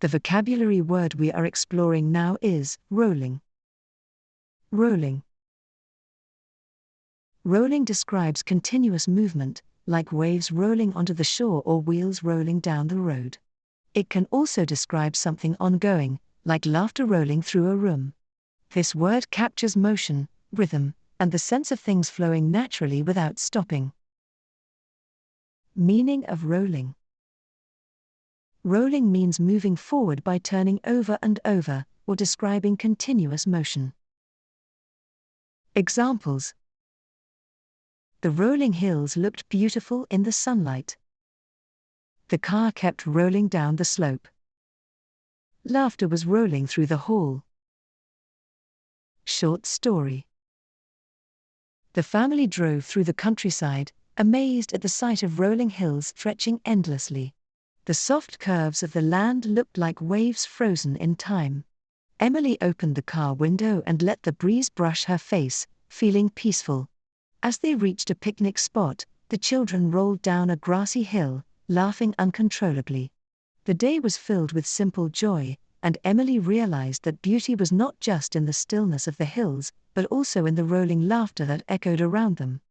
The vocabulary word we are exploring now is rolling. Rolling. Rolling describes continuous movement, like waves rolling onto the shore or wheels rolling down the road. It can also describe something ongoing, like laughter rolling through a room. This word captures motion, rhythm, and the sense of things flowing naturally without stopping. Meaning of rolling. Rolling means moving forward by turning over and over, or describing continuous motion. Examples: the rolling hills looked beautiful in the sunlight. The car kept rolling down the slope. Laughter was rolling through the hall. Short story. The family drove through the countryside, amazed at the sight of rolling hills stretching endlessly. The soft curves of the land looked like waves frozen in time. Emily opened the car window and let the breeze brush her face, feeling peaceful. As they reached a picnic spot, the children rolled down a grassy hill, laughing uncontrollably. The day was filled with simple joy, and Emily realized that beauty was not just in the stillness of the hills, but also in the rolling laughter that echoed around them.